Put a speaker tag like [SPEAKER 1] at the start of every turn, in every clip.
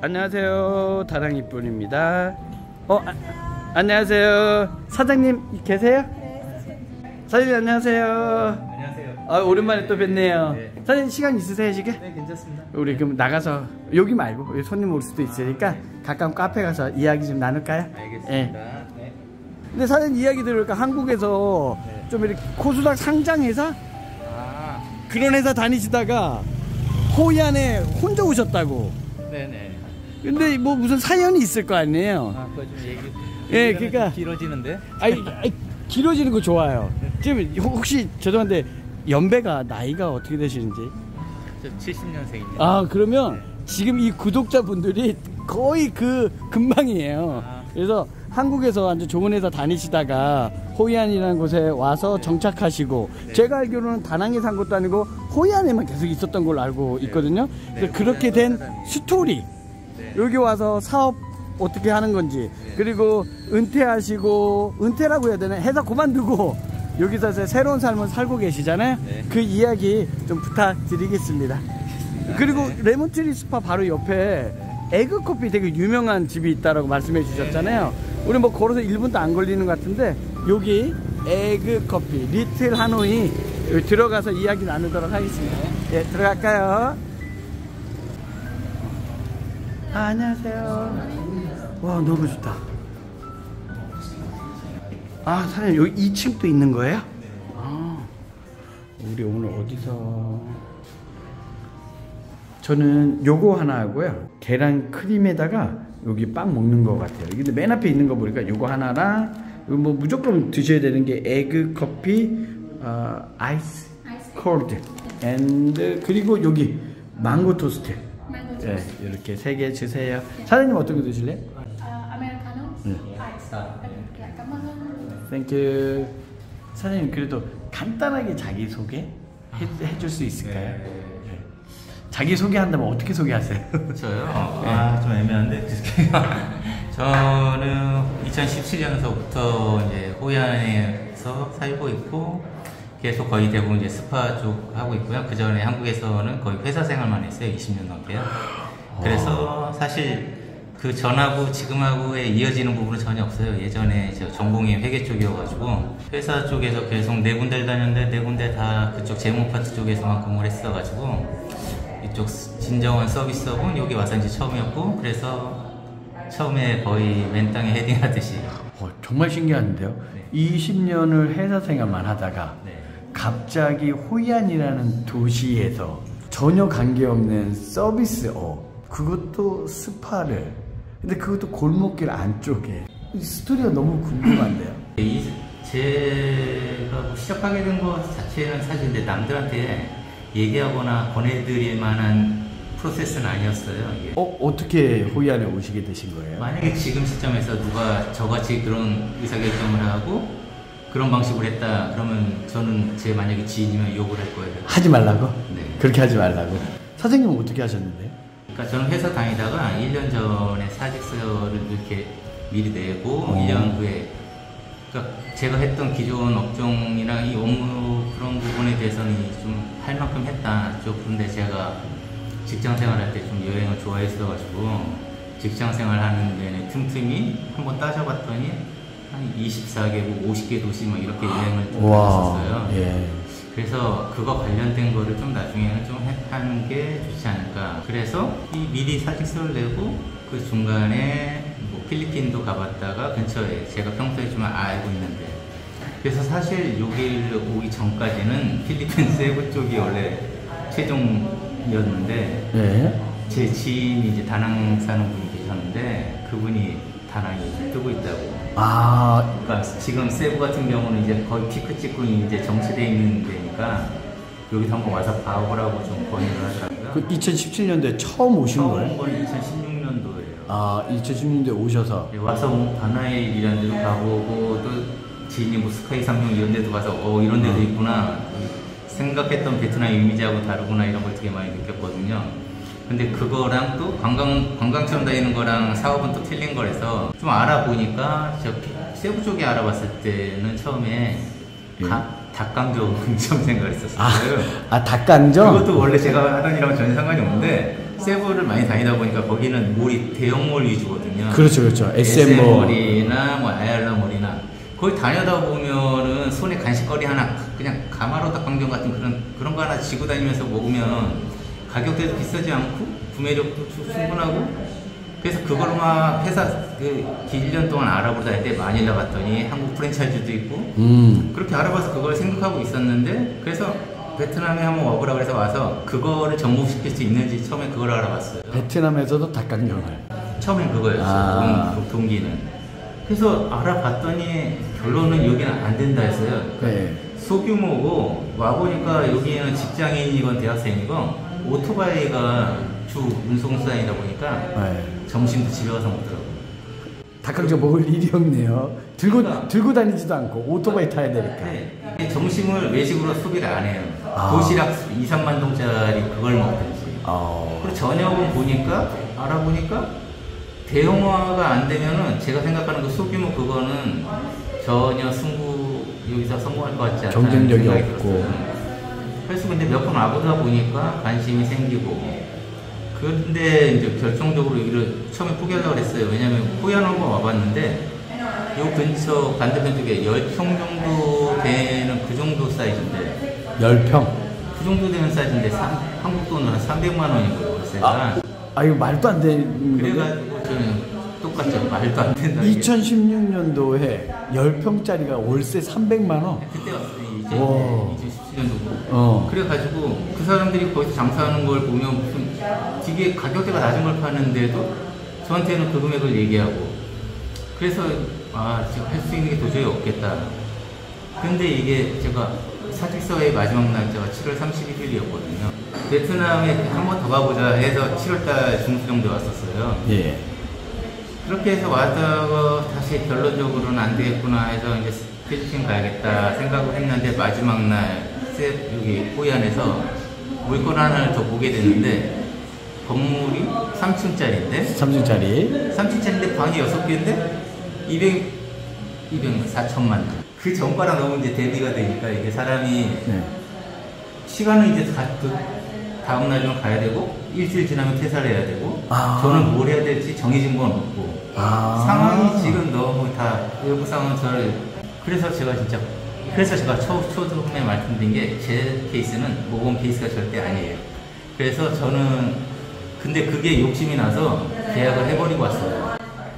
[SPEAKER 1] 안녕하세요, 다랑이뿐입니다. 안녕하세요. 사장님 계세요? 사장님 안녕하세요.
[SPEAKER 2] 안녕하세요.
[SPEAKER 1] 오랜만에 또 뵙네요.
[SPEAKER 2] 네.
[SPEAKER 1] 사장님 시간 있으세요 지금?
[SPEAKER 2] 네, 괜찮습니다.
[SPEAKER 1] 우리 그럼 나가서 여기 말고 여기 손님 올 수도 있으니까 가까운 카페 가서 이야기 좀 나눌까요?
[SPEAKER 2] 알겠습니다.
[SPEAKER 1] 네. 근데 사장님 이야기 들으니까 한국에서 좀 이렇게 코스닥 상장 회사? 그런 회사 다니시다가 호이안에 혼자 오셨다고.
[SPEAKER 2] 네네.
[SPEAKER 1] 근데 뭐 무슨 사연이 있을 거 아니에요?
[SPEAKER 2] 그거 좀 얘기.
[SPEAKER 1] 예, 그러니까
[SPEAKER 2] 길어지는데.
[SPEAKER 1] 아니, 길어지는 거 좋아요. 지금 혹시 죄송한데 연배가 나이가 어떻게 되시는지?
[SPEAKER 2] 저 70년생입니다.
[SPEAKER 1] 그러면 지금 이 구독자분들이 거의 그 근방이에요. 그래서 한국에서 아주 좋은 회사 다니시다가 호이안이라는 곳에 와서 정착하시고, 제가 알기로는 다낭에 산 것도 아니고 호이안에만 계속 있었던 걸로 알고 있거든요. 그래서 그렇게 된 스토리, 여기 와서 사업 어떻게 하는 건지, 그리고 은퇴하시고, 은퇴라고 해야 되나, 회사 그만두고 여기서 새로운 삶을 살고 계시잖아요. 그 이야기 좀 부탁드리겠습니다. 그리고 레몬트리 스파 바로 옆에 에그커피 되게 유명한 집이 있다라고 말씀해 주셨잖아요. 우리 뭐 걸어서 1분도 안 걸리는 것 같은데, 여기 에그커피 리틀 하노이 여기 들어가서 이야기 나누도록 하겠습니다. 예, 들어갈까요? 안녕하세요. 와, 너무 좋다. 사장님 여기 2층도 있는 거예요? 우리 오늘 어디서? 저는 요거 하나 하고요, 계란 크림에다가 여기 빵 먹는 것 같아요. 근데 맨 앞에 있는 거 보니까 요거 하나랑, 뭐 무조건 드셔야 되는 게 에그 커피 아이스 콜드 앤드, 그리고 여기 망고 토스트. 네, 이렇게 3개 주세요. 사장님 어떤 거 드실래요?
[SPEAKER 3] 아메리카노? 아이스.
[SPEAKER 1] 땡큐. 사장님 그래도 간단하게 자기소개 해줄 수 있을까요? 자기소개 한다면 어떻게 소개하세요?
[SPEAKER 2] 저요? 좀 애매한데. 저는 2017년서부터 이제 호이안에서 살고 있고, 계속 거의 대부분 이제 스파 쪽 하고 있고요. 그 전에 한국에서는 거의 회사 생활만 했어요. 20년 넘게요. 그래서 사실 그 전하고 지금하고의 이어지는 부분은 전혀 없어요. 예전에 저 전공이 회계 쪽이어가지고 회사 쪽에서 계속 4군데를 다녔는데 4군데 다 그쪽 재무 파트 쪽에서만 근무를 했어가지고, 이쪽 진정한 서비스업은 여기 와서 이제 처음이었고, 그래서 처음에 거의 맨땅에 헤딩하듯이.
[SPEAKER 1] 정말 신기한데요. 20년을 회사 생활만 하다가 갑자기 호이안이라는 도시에서 전혀 관계없는 서비스업, 그것도 스파를, 근데 그것도 골목길 안쪽에. 이 스토리가 너무 궁금한데요.
[SPEAKER 2] 제가 뭐 시작하게 된 것 자체는 사실 근데 남들한테 얘기하거나 권해드릴 만한 프로세스는 아니었어요. 이게.
[SPEAKER 1] 어떻게 호이안에 오시게 되신 거예요?
[SPEAKER 2] 만약에 지금 시점에서 누가 저같이 그런 의사결정을 하고 그런 방식으로 했다 그러면 저는 제 만약에 지인이면 욕을 할 거예요.
[SPEAKER 1] 하지 말라고?
[SPEAKER 2] 네.
[SPEAKER 1] 그렇게 하지 말라고. 사장님은 어떻게 하셨는데요?
[SPEAKER 2] 그러니까 저는 회사 다니다가 1년 전에 사직서를 이렇게 미리 내고 1년 후에, 그러니까 제가 했던 기존 업종이랑 이 업무 그런 부분에 대해서는 좀 할 만큼 했다. 그런데 제가 직장 생활할 때 좀 여행을 좋아했어가지고 직장 생활하는 내내 틈틈이 한번 따져봤더니 한 24개국 50개 도시 막 이렇게 여행을 좀 했었어요.
[SPEAKER 1] 예.
[SPEAKER 2] 그래서 그거 관련된 거를 좀 나중에는 좀 하는 게 좋지 않을까. 그래서 이 미리 사직서를 내고 그 중간에 뭐 필리핀도 가봤다가 근처에 제가 평소에 좀 알고 있는데, 그래서 사실 여기를 오기 전까지는 필리핀 세부 쪽이 원래 최종이었는데 제 지인이 이제 다낭 사는 분이 계셨는데 그분이 다낭이 뜨고 있다고. 그러니까 지금 세부 같은 경우는 이제 거의 피크 찍고 이제 정체되어 있는 데니까 여기서 한번 와서 봐보라고 좀 권유를 하더라고요.
[SPEAKER 1] 그 2017년도에 처음 오신 거예요?
[SPEAKER 2] 처음 온 건 2016년도예요.
[SPEAKER 1] 2016년도에 오셔서
[SPEAKER 2] 와서 다나일 이런 데도 가보고, 또 지인이 뭐 스카이 삼성 이런 데도 가서 이런 데도 있구나, 생각했던 베트남 이미지하고 다르구나 이런 걸 되게 많이 느꼈거든요. 근데 그거랑 또 관광처럼 다니는 거랑 사업은 또 틀린 거라서 좀 알아보니까 저 세부 쪽에 알아봤을 때는 처음에 닭강정 좀 생각을 했었어요.
[SPEAKER 1] 닭강정?
[SPEAKER 2] 그것도 원래 제가 하던 일하고 전혀 상관이 없는데 세부를 많이 다니다 보니까 거기는 몰이 대형몰 위주거든요.
[SPEAKER 1] 그렇죠, 그렇죠.
[SPEAKER 2] SM몰이나 뭐 아얄라몰이나 거기 다녀다 보면은 손에 간식거리 하나 그냥 가마로 닭강정 같은 그런 거 하나 지고 다니면서 먹으면 가격대도 비싸지 않고 구매력도 충분하고 그래서 그걸 막 회사 그 1년 동안 알아보다 다닐 때 마닐라 갔더니 한국 프랜차이즈도 있고 그렇게 알아봐서 그걸 생각하고 있었는데 그래서 베트남에 한번 와보라 그래서 와서 그거를 접목시킬 수 있는지 처음에 그걸 알아봤어요.
[SPEAKER 1] 베트남에서도 닭강정을?
[SPEAKER 2] 처음엔 그거였어요. 동기는. 그래서 알아봤더니 결론은 여기는 안 된다 했어요.
[SPEAKER 1] 네.
[SPEAKER 2] 소규모고 와보니까 여기는 직장인이건 대학생이건 오토바이가 주 운송수단이다 보니까
[SPEAKER 1] 네.
[SPEAKER 2] 점심도 집에 가서 먹더라고요.
[SPEAKER 1] 닭강정 먹을 일이 없네요. 들고 다니지도 않고 오토바이 타야 되니까.
[SPEAKER 2] 네. 점심을 외식으로 소비를 안 해요. 도시락 2, 3만 동짜리 그걸 먹든지. 그리고 저녁은 알아보니까 대형화가 안 되면은 제가 생각하는 그 소규모 그거는 전혀 여기서 성공할 것 같지 않다는
[SPEAKER 1] 경쟁력이
[SPEAKER 2] 생각이
[SPEAKER 1] 없고.
[SPEAKER 2] 들었어요. 그래서 근데 몇 번 와보다 보니까 관심이 생기고 그런데 이제 결정적으로 여기를 처음에 포기하려고 그랬어요. 왜냐면 호연 한번 와봤는데 요 근처 반대편 쪽에 10평 정도 되는 그 정도 사이즈인데
[SPEAKER 1] 10평?
[SPEAKER 2] 그 정도 되는 사이즈인데 한국 돈으로 한 300만 원이고요. 월세가.
[SPEAKER 1] 이거 말도 안 되는
[SPEAKER 2] 그래가지고 저는 똑같죠. 말도 안 된다.
[SPEAKER 1] 2016년도에 10평짜리가 월세 300만 원?
[SPEAKER 2] 그때 왔어요. 이제 2017년도고. 그래가지고 그 사람들이 거기서 장사하는 걸 보면 무슨 되게 가격대가 낮은 걸 파는데도 저한테는 그 금액을 얘기하고 그래서 지금 할 수 있는 게 도저히 없겠다. 근데 이게 제가 사직서의 마지막 날짜가 7월 31일이었거든요. 베트남에 한 번 더 가보자 해서 7월달 중순 정도에 왔었어요.
[SPEAKER 1] 예.
[SPEAKER 2] 그렇게 해서 왔다가 다시 결론적으로는 안 되겠구나 해서 이제 필리핀 가야겠다 생각을 했는데 마지막 날 여기 호이안에서 물건 하나를 더 보게 됐는데 건물이 3층짜리인데
[SPEAKER 1] 3층짜리
[SPEAKER 2] 방이 6개인데 4천만 원. 그 전과랑 너무 이제 대비가 되니까 이게 사람이 시간은 이제 다음날 좀 가야 되고 일주일 지나면 퇴사를 해야 되고 저는 뭘 해야 될지 정해진 건 없고 상황이 지금 너무 다 외부 상황은 그래서 제가 처음에 말씀드린 게 제 케이스는 모범 케이스가 절대 아니에요. 그래서 저는 근데 그게 욕심이 나서 계약을 해버리고 왔어요.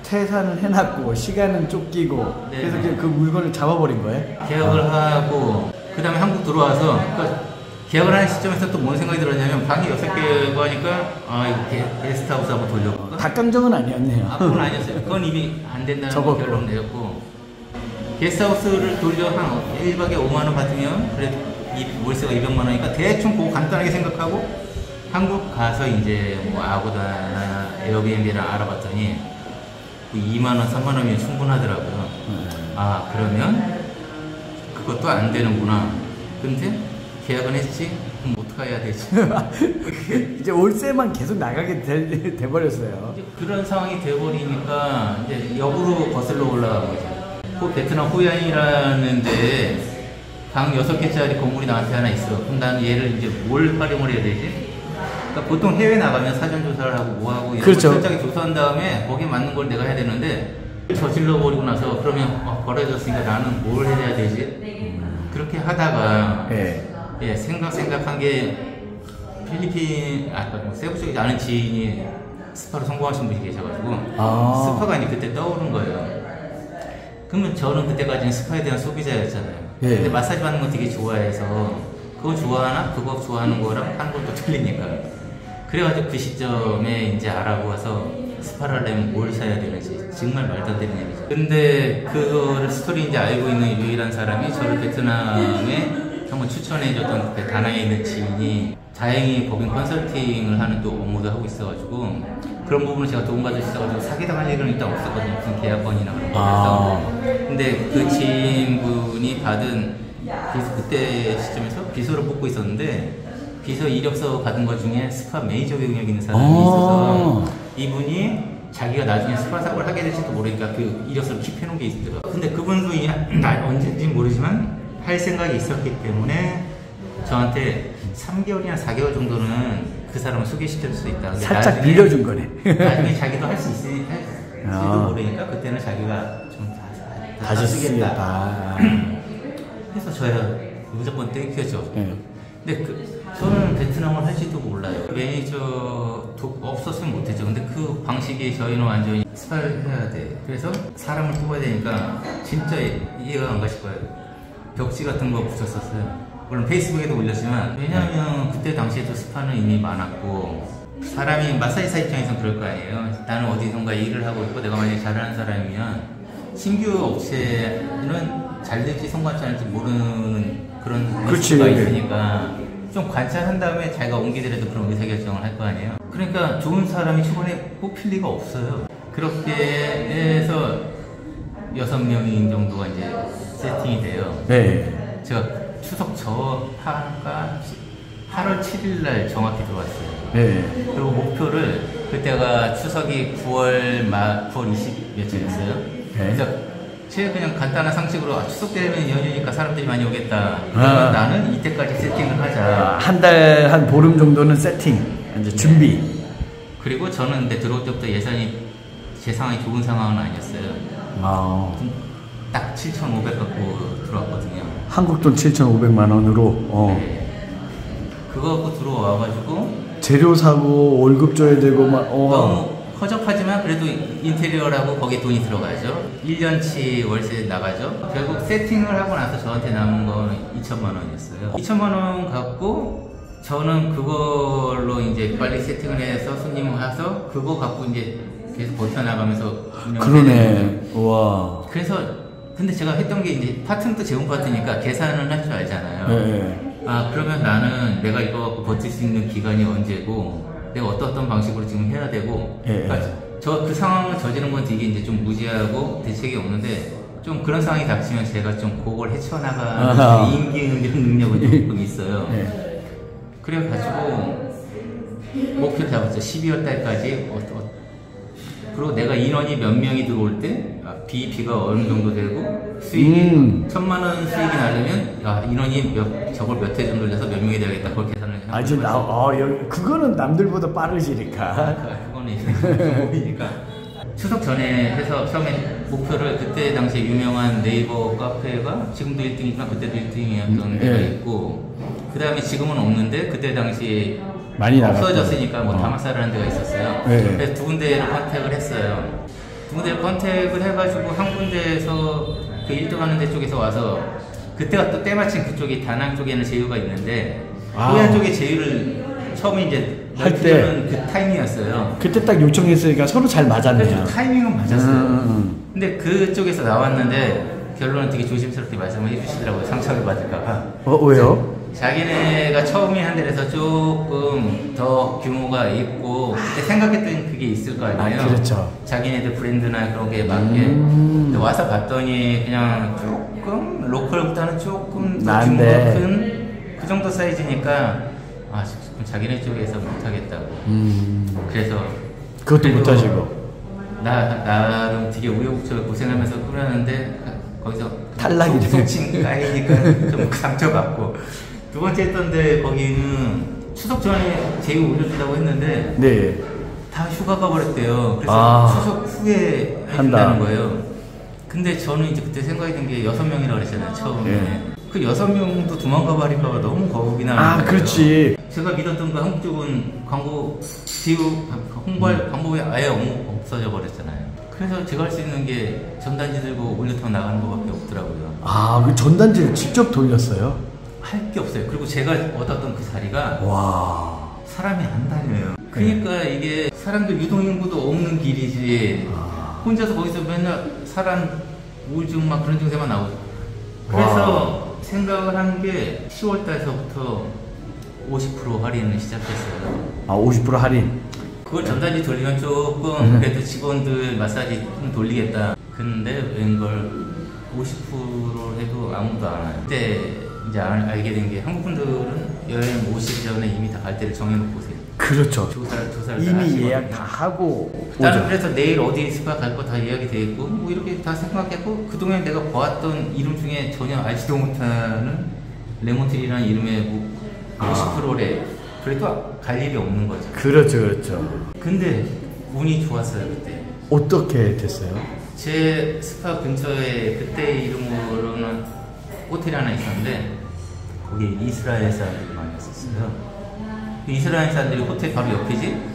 [SPEAKER 1] 퇴사는 해놨고 시간은 쫓기고 그래서 그 물건을 잡아버린 거예요?
[SPEAKER 2] 계약을 하고 그 다음에 한국 들어와서 계약을 하는 시점에서 또 뭔 생각이 들었냐면 방이 6개고 하니까 이거 게스트하우스 한번 돌려볼까?
[SPEAKER 1] 닭강정은 아니었네요.
[SPEAKER 2] 그건 아니었어요. 그건 이미 안 된다는 걸 결론 내렸고 게스트하우스를 돌려 한 1박에 5만원 받으면 그래도 월세가 200만 원이니까 대충 그거 간단하게 생각하고 한국 가서 이제 뭐 아고다나 에어비앤비를 알아봤더니 2만원, 3만원이면 충분하더라고요. 그러면 그것도 안 되는구나. 근데 계약은 했지? 그럼 어떡해야 되지?
[SPEAKER 1] 이제 월세만 계속 나가게 돼버렸어요.
[SPEAKER 2] 그런 상황이 돼버리니까 이제 역으로 거슬러 올라간 거죠. 베트남 호이안이라는 데 방 6개짜리 건물이 나한테 하나 있어. 그럼 나는 얘를 이제 뭘 활용을 해야 되지? 그러니까 보통 해외 나가면 사전 조사를 하고 뭐하고 이런 걸 철저하게 조사한 다음에 거기에 맞는 걸 내가 해야 되는데 저질러 버리고 나서 그러면 버려졌으니까 나는 뭘 해야 되지? 그렇게 하다가 생각한 게 필리핀 세부 쪽에 아는 지인이 스파로 성공하신 분이 계셔가지고 스파가 이제 그때 떠오른 거예요. 그러면 저는 그때까지는 스파에 대한 소비자였잖아요. 근데 마사지 받는 거 되게 좋아해서 그거 좋아하나? 그거 좋아하는 거랑 하는 것도 틀리니까. 그래가지고 그 시점에 이제 알아보아서 스파를 하려면 뭘 사야 되는지 정말 말도 안 되는 얘기죠. 근데 그거를 스토리 이제 알고 있는 유일한 사람이 저를 베트남에 한번 추천해줬던 그 다낭에 있는 지인이 다행히 법인 컨설팅을 하는 또 업무도 하고 있어가지고 그런 부분을 제가 도움받을 수 있어가지고 사기당할 일은 일단 없었거든요. 무슨 계약건이나 그런 거에서. 근데 그 지인분이 받은 그때 시점에서 비서를 뽑고 있었는데 비서 이력서 받은 것 중에 스파 메이저 경력 있는 사람이 있어서 이분이 자기가 나중에 스파 사업을 하게 될지도 모르니까 그 이력서를 킵해놓은 게 있더라고요. 근데 그분도 언제인지 모르지만 할 생각이 있었기 때문에 저한테 3개월이나 4개월 정도는 그 사람을 소개시킬 수 있다.
[SPEAKER 1] 살짝 빌려준 거네.
[SPEAKER 2] 나중에 자기도 할 수 있을지도 모르니까 그때는 자기가 좀
[SPEAKER 1] 다시 쓰겠다.
[SPEAKER 2] 해서 저야 무조건 땡큐죠. 근데 저는 베트남을 할지도 몰라요. 매니저도 없었으면 못했죠. 근데 그 방식이 저희는 완전히 스파를 해야 돼. 그래서 사람을 뽑아야 되니까 진짜 이해가 안 가실 거예요. 벽지 같은 거 붙였었어요. 물론 페이스북에도 올렸지만, 왜냐면 그때 당시에도 스파는 이미 많았고, 사람이 마사지사 입장에서는 그럴 거 아니에요. 나는 어디선가 일을 하고 있고 내가 만약에 잘하는 사람이면 신규 업체는 잘 될지 성공할지 않을지 모르는 그런 리스크가 있으니까 좀 관찰한 다음에 자기가 옮기더라도 그런 의사결정을 할 거 아니에요. 그러니까 좋은 사람이 초반에 뽑힐 리가 없어요. 그렇게 해서 6명인 정도가 이제 세팅이 돼요.
[SPEAKER 1] 네.
[SPEAKER 2] 제가 추석 저파가 8월 7일 날 정확히 들어왔어요.
[SPEAKER 1] 네.
[SPEAKER 2] 그리고 목표를 그때가 추석이 9월 20 며칠이었어요.
[SPEAKER 1] 네.
[SPEAKER 2] 그래서 제가 그냥 간단한 상식으로 추석 되면 연휴니까 사람들이 많이 오겠다. 그러면 나는 이때까지 세팅을 하자.
[SPEAKER 1] 한 달, 한 보름 정도는 세팅, 이제 준비.
[SPEAKER 2] 그리고 저는 근데 들어올 때부터 예산이 제 상황이 좋은 상황은 아니었어요. 딱 7,500 갖고 들어왔거든요.
[SPEAKER 1] 한국 돈 7,500만 원으로.
[SPEAKER 2] 네. 그거 갖고 들어와가지고
[SPEAKER 1] 재료 사고 월급 줘야 되고 막.
[SPEAKER 2] 너무 허접하지만 그래도 인테리어라고 거기에 돈이 들어가죠. 1년치 월세 나가죠. 결국 세팅을 하고 나서 저한테 남은 건 2천만 원이었어요. 2천만 원 갖고 저는 그걸로 이제 빨리 세팅을 해서 손님 와서 그거 갖고 이제 계속 버텨나가면서
[SPEAKER 1] 그러네. 와.
[SPEAKER 2] 그래서 근데 제가 했던 게 이제 파트는 재원 파트니까 계산을 할 줄 알잖아요.
[SPEAKER 1] 네.
[SPEAKER 2] 아 그러면 나는 내가 이거 갖고 버틸 수 있는 기간이 언제고 내가 어떤 방식으로 지금 해야 되고 그러니까 저 그 상황을 저지른 건 되게 이제 좀 무지하고 대책이 없는데 좀 그런 상황이 닥치면 제가 좀 그걸 헤쳐나가는 임기응변 능력은 조금 있어요. 그래가지고 목표를 잡았죠. 12월 달까지 그리고 내가 인원이 몇 명이 들어올 때 BEP가 어느 정도 되고 수익이 1,000만 원 수익이 나려면 인원이 저걸 몇 회 정도 돼서 몇 명이 되겠다. 그걸 계산을 해요.
[SPEAKER 1] 아주 그거는 남들보다 빠르시니까.
[SPEAKER 2] 그거는 이제 몸이니까. 추석 전에 해서 처음에 목표를 그때 당시에 유명한 네이버 카페가 지금도 1등이지만 그때도 1등이었던 데가 있고 그 다음에 지금은 없는데 그때 당시에
[SPEAKER 1] 많이
[SPEAKER 2] 없어졌으니까 뭐 다마사라는 데가 있었어요. 그래서 두 군데를 컨택을 했어요. 두 군데를 컨택을 해가지고 한 군데에서 그 1등 하는 데 쪽에서 와서 그때가 또 때마침 그쪽이 다낭 쪽에는 제휴가 있는데 호이안 쪽에 제휴를 처음에 이제 할 때 그 타이밍이었어요.
[SPEAKER 1] 그때 딱 요청했으니까 서로 잘 맞았네요.
[SPEAKER 2] 타이밍은 맞았어요. 근데 그쪽에서 나왔는데 결론은 되게 조심스럽게 말씀을 해주시더라고요. 상처를 받을까봐.
[SPEAKER 1] 왜요?
[SPEAKER 2] 자기네가 처음에 한 데에서 조금 더 규모가 있고 그때 생각했던 그게 있을 거 아니에요.
[SPEAKER 1] 그렇죠.
[SPEAKER 2] 자기네들 브랜드나 그런 게 맞게. 근데 와서 봤더니 그냥 조금 로컬보다는 조금 더 규모가 큰 그 정도 사이즈니까 자기네 쪽에서 못하겠다고. 그래서
[SPEAKER 1] 그것도 못하시고
[SPEAKER 2] 나름 되게 우여곡절 고생하면서 꾸렸는데 거기서
[SPEAKER 1] 탈락이네.
[SPEAKER 2] 속칭 까이니까 좀 상처받고 두 번째 했던데 거기는 추석 전에 제휴 올려준다고 했는데 다 휴가가 버렸대요. 그래서 추석 후에 해준다는 거예요. 근데 저는 이제 그때 생각이 든 게 6명이라고 그랬잖아요 처음에. 그 6명도 도망가 버릴까봐 너무 겁이 나는 거예요.
[SPEAKER 1] 그렇지.
[SPEAKER 2] 제가 믿었던 그 한국 쪽은 광고 제휴 홍보할 방법이 아예 없어져 버렸잖아요. 그래서 제가 할 수 있는 게 전단지 들고 올려통 나가는 것밖에 없더라고요.
[SPEAKER 1] 그 전단지를 직접 돌렸어요?
[SPEAKER 2] 할 게 없어요. 그리고 제가 얻었던 그 자리가 사람이 안 다녀요. 그러니까 이게 사람들 유동인구도 없는 길이지 혼자서 거기서 맨날 사람 우울증 막 그런 증세만 나오고 그래서 생각을 한 게 10월 달서부터 50% 할인을 시작했어요.
[SPEAKER 1] 50% 할인?
[SPEAKER 2] 그걸 전단지 돌리면 조금 그래도 직원들 마사지 좀 돌리겠다. 근데 웬걸 50% 해도 아무도 안 와요. 그때 이제 알게 된 게 한국 분들은 여행 오시기 전에 이미 다 갈 때를 정해놓고 오세요.
[SPEAKER 1] 그렇죠.
[SPEAKER 2] 조사를
[SPEAKER 1] 이미 예약 다 하고.
[SPEAKER 2] 나는 그래서 내일 어디 스파 갈 거 다 예약이 돼 있고 뭐 이렇게 다 생각했고 그동안 내가 보았던 이름 중에 전혀 알지도 못하는 레몬트리라는 이름의 뭐 50%래 그래도 갈 일이 없는 거죠.
[SPEAKER 1] 그렇죠, 그렇죠.
[SPEAKER 2] 근데 운이 좋았어요 그때.
[SPEAKER 1] 어떻게 됐어요?
[SPEAKER 2] 제 스파 근처에 그때 이름으로는 호텔이 하나 있었는데 거기 이스라엘 사람들이 많이 왔었어요. 이스라엘 사람들이 호텔 바로 옆이지.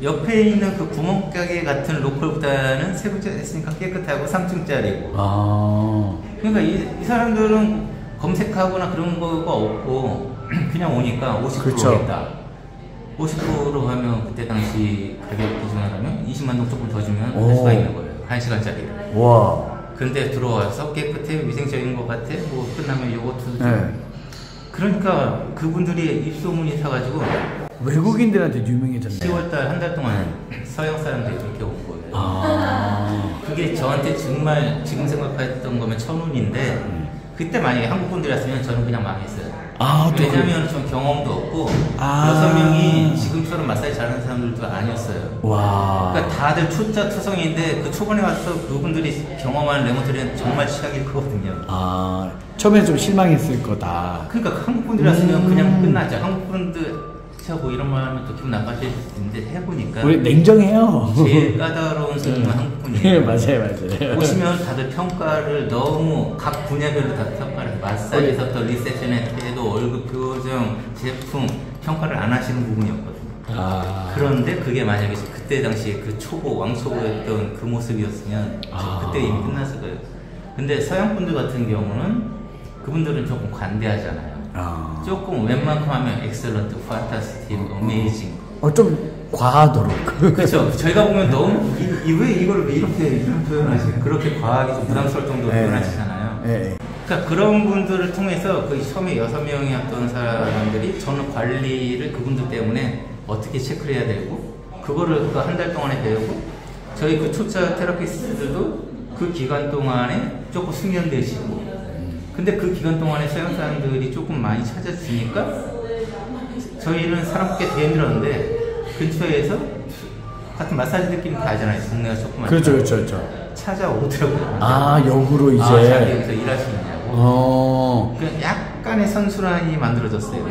[SPEAKER 2] 옆에 있는 그 구멍가게 같은 로컬보다는 세 번째 했으니까 깨끗하고 3층짜리고. 그러니까 이 사람들은 검색하거나 그런 거가 없고 그냥 오니까 50%
[SPEAKER 1] 그쵸.
[SPEAKER 2] 오겠다. 50% 하면 그때 당시 가격 기준으로 하면 20만 동 조금 더 주면 할 수가 있는 거예요. 1시간짜리.
[SPEAKER 1] 와.
[SPEAKER 2] 근데 들어와서 깨끗해, 위생적인 것 같아, 뭐 끝나면 요거트도 좀.
[SPEAKER 1] 네.
[SPEAKER 2] 그러니까 그분들이 입소문이 타가지고
[SPEAKER 1] 외국인들한테 유명해졌네.
[SPEAKER 2] 10월달 한 달 동안 서양 사람들이 이렇게 온 거예요. 그게 저한테 정말 지금 생각했던 거면 천운인데 그때 만약에 한국 분들이었으면 저는 그냥 망했어요. 왜냐면 좀 경험도 없고 6명이 지금처럼 마사지 잘하는 사람들도 아니었어요.
[SPEAKER 1] 와.
[SPEAKER 2] 그러니까 다들 초짜 투성인데 그 초반에 와서 그분들이 경험한 레몬트리는 정말 취약일 거거든요.
[SPEAKER 1] 처음에 좀 실망했을 거다.
[SPEAKER 2] 그러니까 한국 분들이었으면 그냥 끝나죠. 한국 분들 뭐 이런 말 하면 또 기분 나빠질 수 있는데 해보니까
[SPEAKER 1] 우리 냉정해요.
[SPEAKER 2] 제일 까다로운 손님은 한국 분이에요.
[SPEAKER 1] 네, 맞아요.
[SPEAKER 2] 오시면 다들 평가를 너무 각 분야별로 다 평가를 마사지에서부터 리셉션의 태도, 얼굴 표정, 제품 평가를 안 하시는 부분이었거든요. 그런데 그게 만약에 그때 당시에 그 초보, 왕초보였던 그 모습이었으면 그때 이미 끝났을 거예요. 근데 서양 분들 같은 경우는 그분들은 조금 관대하잖아요. 조금 웬만큼 하면 엑셀런트, 판타스틱, 어메이징.
[SPEAKER 1] 좀 과하도록.
[SPEAKER 2] 그렇죠. 저희가 보면 너무 왜 이걸 왜 이렇게 표현하시는 그렇게 과하게 좀 부담스러울 정도로 표현하시잖아요. 그러니까 그런 분들을 통해서 그 처음에 6명이었던 사람들이 저는 관리를 그분들 때문에 어떻게 체크를 해야 되고 그거를 그 한 달 동안에 배우고 저희 그 초짜 테라피스트들도 그 기간 동안에 조금 숙련되시고 근데 그 기간 동안에 서양 사람들이 조금 많이 찾았으니까 저희는 사람 꽤 되게 힘들었는데 근처에서 같은 마사지 느낌 다 알잖아요. 동네가 조그만.
[SPEAKER 1] 그렇죠.
[SPEAKER 2] 찾아오더라고요.
[SPEAKER 1] 역으로 이제.
[SPEAKER 2] 자기 여기서 일하시느냐고. 그 약간의 선순환이 만들어졌어요.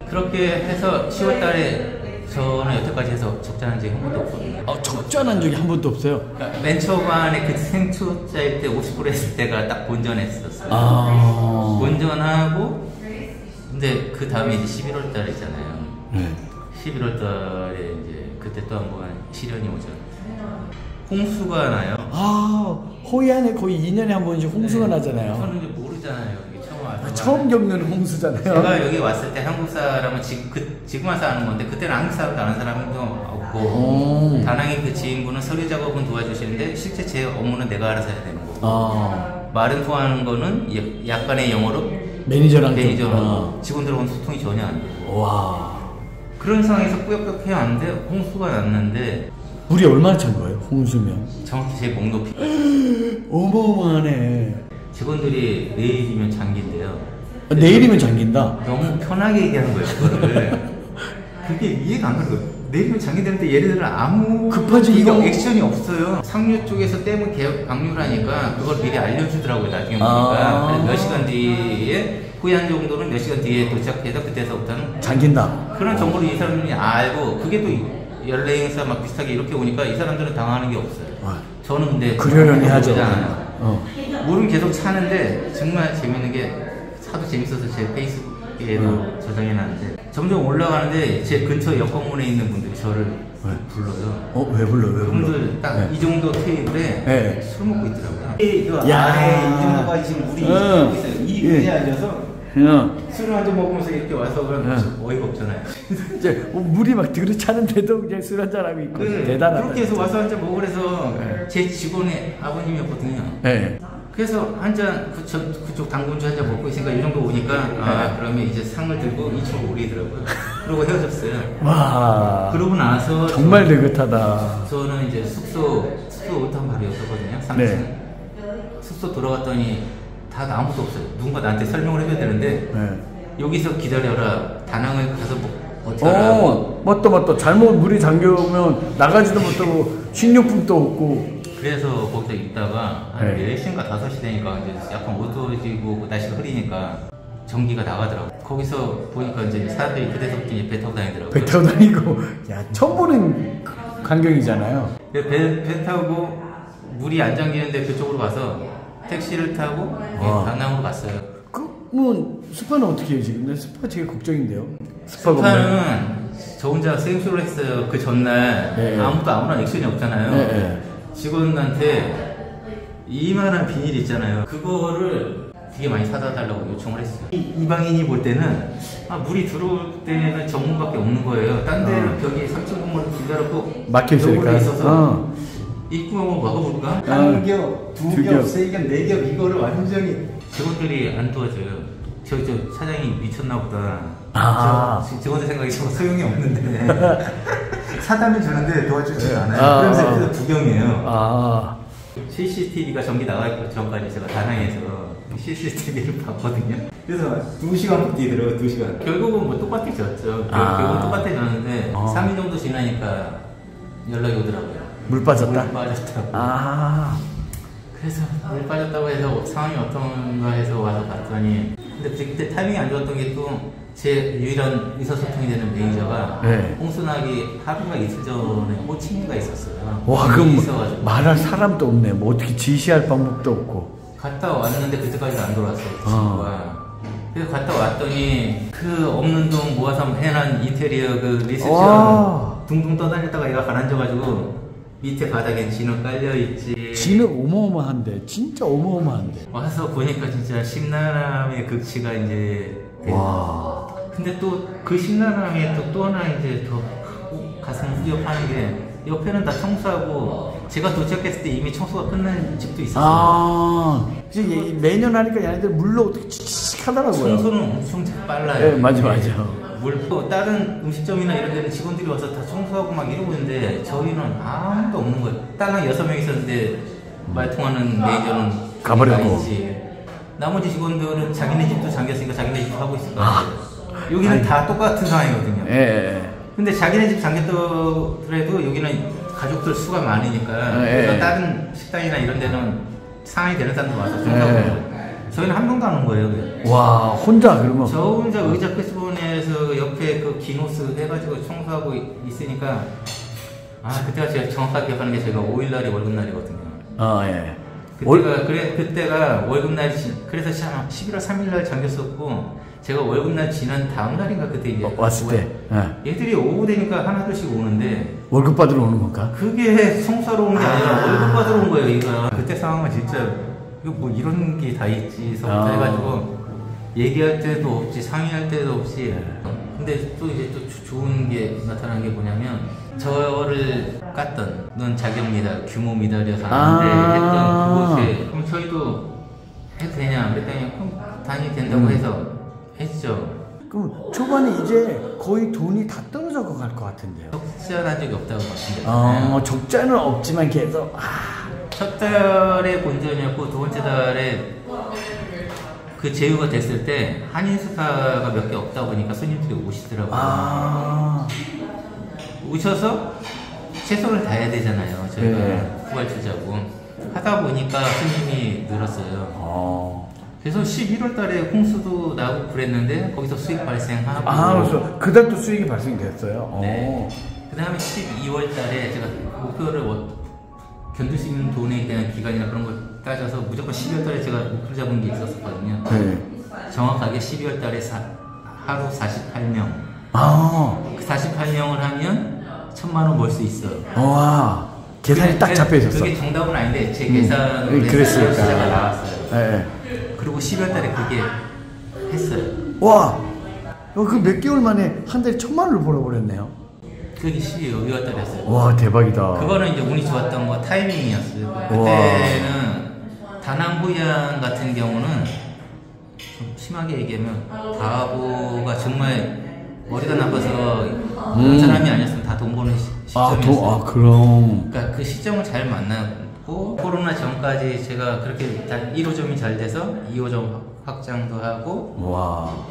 [SPEAKER 1] 그렇게
[SPEAKER 2] 해서 10월 달에 저는 여태까지 해서 적자난 적이 한 번도 없거든요.
[SPEAKER 1] 적자난 적이 한 번도 없어요?
[SPEAKER 2] 그러니까 맨 초반에 그 생초자일 때 50% 했을 때가 딱 본전했었어요. 본전하고 근데 그 다음에 이제 11월 달이잖아요. 11월 달에 이제 그때 또 한 번 시련이 오죠. 홍수가 나요.
[SPEAKER 1] 호이안에 거의 2년에 한 번씩 홍수가 나잖아요.
[SPEAKER 2] 저는 이제 모르잖아요.
[SPEAKER 1] 처음 겪는 홍수잖아요.
[SPEAKER 2] 제가 여기 왔을 때 한국 사람은 지금 와서 아는 건데 그때는 한국 사람도 아는 사람도 없고 다낭의 그 지인분은 서류 작업은 도와주시는데 실제 제 업무는 내가 알아서 해야 되는 거고 말은 통하는 거는 약간의 영어로 매니저랑 직원들하고는 소통이 전혀 안 되고 그런 상황에서 꾸역꾸역 해야 하는데 홍수가 났는데
[SPEAKER 1] 물이 얼마나 찬 거예요? 홍수면?
[SPEAKER 2] 정확히 제 목 높이
[SPEAKER 1] 어마어마하네.
[SPEAKER 2] 직원들이 내일이면 장기인데요.
[SPEAKER 1] 내일이면 장기인다?
[SPEAKER 2] 너무 편하게 얘기하는 거예요, 그거를. 그게 이해가 안 가는 거예요. 내일이면 장기되는데 얘네들은 아무
[SPEAKER 1] 급하지 이거
[SPEAKER 2] 액션이 없어요. 상류 쪽에서 댐을 방류를 하니까 그걸 미리 알려주더라고요, 나중에 보니까. 몇 시간 뒤에, 후이안 정도는 몇 시간 뒤에 도착해서 그때서부터는
[SPEAKER 1] 잠긴다.
[SPEAKER 2] 그런 정보를 이 사람들이 알고, 그게 또 연례 행사 막 비슷하게 이렇게 오니까 이 사람들은 당하는 게 없어요. 저는 근데
[SPEAKER 1] 그러려니 하죠.
[SPEAKER 2] 물은 계속 차는데 정말 재밌는 게 하도 재밌어서 제 페이스북에도 저장해놨는데 점점 올라가는데 제 근처 옆 건물에 있는 분들이 저를 불러요.
[SPEAKER 1] 왜 불러요?
[SPEAKER 2] 그분들 딱 이 정도 테이블에 술 먹고 있더라고요. 이 아래 이 정도까지 지금 물이 있어요. 이 위에 앉아서 술을 한잔 먹으면서 이렇게 와서 그러면 어이가 없잖아요.
[SPEAKER 1] 이제 물이 막 들어 차는데도 그냥 술 한잔 하고 있고 대단하다.
[SPEAKER 2] 그렇게 해서 와서 한잔 먹으래서 제 직원의 아버님이었거든요. 그래서 한잔 그쪽 당군주 한잔 먹고 있으니까 이 정도 오니까 그러면 이제 상을 들고 2층으로 오리더라고요. 그러고 헤어졌어요.
[SPEAKER 1] 와.
[SPEAKER 2] 그러고 나서
[SPEAKER 1] 정말 느긋하다.
[SPEAKER 2] 저는 이제 숙소 오탄 바로였었거든요. 3층. 숙소 돌아갔더니 다 아무도 없어요. 누군가 나한테 설명을 해줘야 되는데 여기서 기다려라. 다낭을 가서 어쩌라고.
[SPEAKER 1] 맞다. 잘못 물이 잠겨오면 나가지도 못하고 식료품도 없고.
[SPEAKER 2] 그래서 거기서 있다가 한 4시인가 5시 되니까 이제 약간 어두워지고 날씨가 흐리니까 전기가 나가더라고요. 거기서 보니까 이제 사람들이 그때서부터 이제 배 타고 다니더라고요.
[SPEAKER 1] 배 타고 다니고, 야, 처음 보는 광경이잖아요.
[SPEAKER 2] 배 타고 물이 안 잠기는데 그쪽으로 가서 택시를 타고 강남으로 갔어요.
[SPEAKER 1] 그러면 스파는 어떻게 해요 지금? 스파 제일 걱정인데요.
[SPEAKER 2] 스파는 저 혼자 생쇼를 했어요. 그 전날
[SPEAKER 1] 네.
[SPEAKER 2] 아무도 아무런 액션이 없잖아요.
[SPEAKER 1] 네.
[SPEAKER 2] 직원한테 이만한 비닐 있잖아요. 그거를 되게 많이 사다 달라고 요청을 했어요. 이방인이 볼 때는 물이 들어올 때는 정문밖에 없는 거예요. 딴 데는 벽이 3층 건물 기다렸고
[SPEAKER 1] 막혀있으니까.
[SPEAKER 2] 있어서 입구 한번 막아볼까? 한 겹, 두 겹, 세 겹, 네 겹 이거를 완전히 직원들이 안 도와줘요. 저 사장이 미쳤나 보다. 직원들 생각이 저거 소용이 없는데 사다면 주는데 도와주지 않아요. 그러면서 구경이에요. CCTV가 전기 나가기 전까지 제가 다낭에서 CCTV를 봤거든요. 그래서 2시간 뛰더라고요. 2시간. 결국은 뭐 똑같아졌죠. 결국은 똑같아졌는데 3일 정도 지나니까 연락이 오더라고요.
[SPEAKER 1] 물 빠졌다?
[SPEAKER 2] 물 빠졌다고. 그래서 물 빠졌다고 해서 상황이 어떤가 해서 와서 봤더니, 근데 그때 타이밍이 안 좋았던 게 또 제 유일한 의사소통이 되는 매니저가 홍수나기 하루가 이틀 전에 호치민가 있었어요.
[SPEAKER 1] 와, 그럼 말할 사람도 없네. 뭐 어떻게 지시할 방법도 없고.
[SPEAKER 2] 갔다 왔는데 그때까지도 안 돌아왔어요, 그 친구가. 그래서 갔다 왔더니 그 없는 돈 모아서 해놓은 인테리어 그 리셉션 둥둥 떠다녔다가 얘가 가라앉아가지고 밑에 바닥에 진흙 깔려있지.
[SPEAKER 1] 진흙 어마어마한데, 진짜 어마어마한데.
[SPEAKER 2] 와서 보니까 진짜 심란함의 극치가 이제.
[SPEAKER 1] 와.
[SPEAKER 2] 근데 또 그 심란함에 또 하나 이제 더 가슴 후벼파는 게, 옆에는 다 청소하고 제가 도착했을 때 이미 청소가 끝난 집도 있었어요.
[SPEAKER 1] 매년 하니까 얘네들 물로 어떻게 칙칙 하더라고요.
[SPEAKER 2] 청소는 엄청 빨라요.
[SPEAKER 1] 네, 맞아.
[SPEAKER 2] 물 다른 음식점이나 이런 데는 직원들이 와서 다 청소하고 막 이러고 있는데 저희는 아무도 없는 거예요. 다른 6명 있었는데 말통하는 매니저는
[SPEAKER 1] 가버렸고,
[SPEAKER 2] 나머지 직원들은 자기네 집도 잠겼으니까 자기네 집도 하고 있을 거예요. 여기는 다 똑같은 상황이거든요. 근데 자기네 집 잠겼더라도 여기는 가족들 수가 많으니까 그래서 다른 식당이나 이런 데는 상황이 되는 사람도 와서 청소하고 저희는 한 명도 안 온 거예요.
[SPEAKER 1] 와, 혼자 그러면?
[SPEAKER 2] 저 혼자 의자 끝부분에서 옆에 그 긴 호스 해가지고 청소하고 있으니까, 그때가 제가 정확하게 기억하는 게 제가 5일날이 월급날이거든요. 그때가 월급날이, 그래서 11월 3일날 잠겼었고, 제가 월급날 지난 다음날인가 그때 이제
[SPEAKER 1] 왔을 때
[SPEAKER 2] 얘들이 오후 되니까 하나둘씩 오는데
[SPEAKER 1] 월급 받으러 오는 건가?
[SPEAKER 2] 그게 청소하러 오는 게 아니라 월급 받으러 온 거예요. 이거 그때 상황은 진짜 이거 뭐 이런 게 다 있지서부터 해가지고 얘기할 때도 없지, 상의할 때도 없이. 근데 또 이제 또 좋은 게 나타난 게 뭐냐면, 저를 깠던 넌 자격 미달, 규모 미달이어서 하는데 했던 그곳에, 그럼 저희도 해도 되냐 그랬더니 그럼 당연히 된다고 해서 했죠.
[SPEAKER 1] 그럼 초반에 이제 거의 돈이 다 떨어져 갈 것 같은데요.
[SPEAKER 2] 적자난 적이 없다고 말씀드렸잖아요.
[SPEAKER 1] 적자는 없지만 계속
[SPEAKER 2] 첫 달에 본전이었고 두 번째 달에 그 제휴가 됐을 때 한인스파가 몇 개 없다 보니까 손님들이 오시더라고요. 오셔서 최선을 다해야 되잖아요. 저희가 후발주자고 하다 보니까 손님이 늘었어요. 그래서 11월 달에 홍수도 나고 그랬는데 거기서 수익 발생하고.
[SPEAKER 1] 그래서 그달도 수익이 발생됐어요.
[SPEAKER 2] 네. 그 다음에 12월 달에 제가 목표를 견딜 수 있는 돈에 대한 기간이나 그런 걸 따져서 무조건 12월 달에 제가 목표 잡은 게 있었거든요. 정확하게 12월 달에 하루 48명. 그 48명을 하면 1,000만 원 벌 수 있어.
[SPEAKER 1] 와, 계산이 딱 잡혀 있었어.
[SPEAKER 2] 그게 정답은 아닌데 제 계산을 해서 시작가 나왔어요. 그리고 12월 달에 그게 했어요.
[SPEAKER 1] 와, 그 몇 개월 만에 한 달에 1,000만 원을 벌어버렸네요.
[SPEAKER 2] 그게 12월 달이었어요.
[SPEAKER 1] 와, 대박이다.
[SPEAKER 2] 그거는 이제 운이 좋았던 거 타이밍이었어요. 그때는 다낭 호이안 같은 경우는 좀 심하게 얘기하면 바보가 정말 머리가 나빠서 그런 사람이 아니었으면 다 돈 버는 시점이었어요.
[SPEAKER 1] 그럼.
[SPEAKER 2] 그러니까 그 시점을 잘 만나고 코로나 전까지 제가 그렇게 1호점이 잘 돼서 2호점 확장도 하고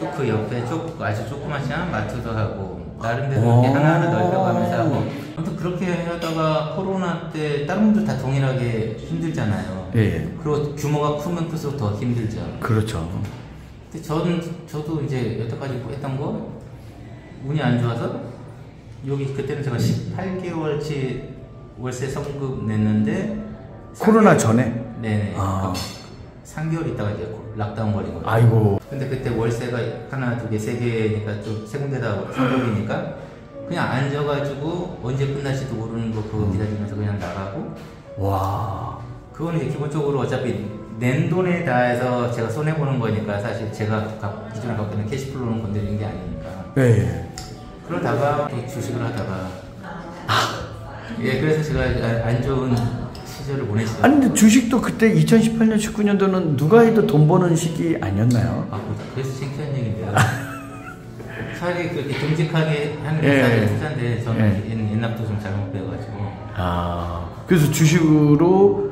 [SPEAKER 2] 또 그 옆에 아주 조그맣지만 마트도 하고 나름대로 이렇게 하나하나 넓혀가면서 하고, 아무튼 그렇게 하다가 코로나 때 다른 분들 다 동일하게 힘들잖아요. 그리고 규모가 크면 클수록 더 힘들죠.
[SPEAKER 1] 그렇죠.
[SPEAKER 2] 근데 저도 이제 여태까지 했던 거 운이 안 좋아서 여기 그때는 제가 18개월치 월세 성급 냈는데
[SPEAKER 1] 코로나 전에?
[SPEAKER 2] 네네. 아. 3개월 있다가 이제 락다운 걸린 거예요.
[SPEAKER 1] 아이고.
[SPEAKER 2] 근데 그때 월세가 하나, 두 개, 세 개니까 좀 세 군데다 성급이니까 그냥 앉아가지고 언제 끝날지도 모르는 거 그거 기다리면서 그냥 나가고.
[SPEAKER 1] 와.
[SPEAKER 2] 그거는 이제 기본적으로 어차피 낸 돈에 다해서 제가 손해보는 거니까 사실 제가 기존에 갖고 있는 캐시플로는 건드리는 게 아니니까.
[SPEAKER 1] 네.
[SPEAKER 2] 그러다가 또 주식을 하다가. 예, 그래서 제가 안 좋은 시절을 보내시더라고요.
[SPEAKER 1] 아니 근데 주식도 그때 2018년 19년도는 누가 해도 돈 버는 시기 아니었나요?
[SPEAKER 2] 아, 그래서 창피한 얘기인데요. 차라리 그렇게 듬직하게 하는 게 사실 투자인데 저는 옛날부터 좀 잘못 배워가지고.
[SPEAKER 1] 아, 그래서 주식으로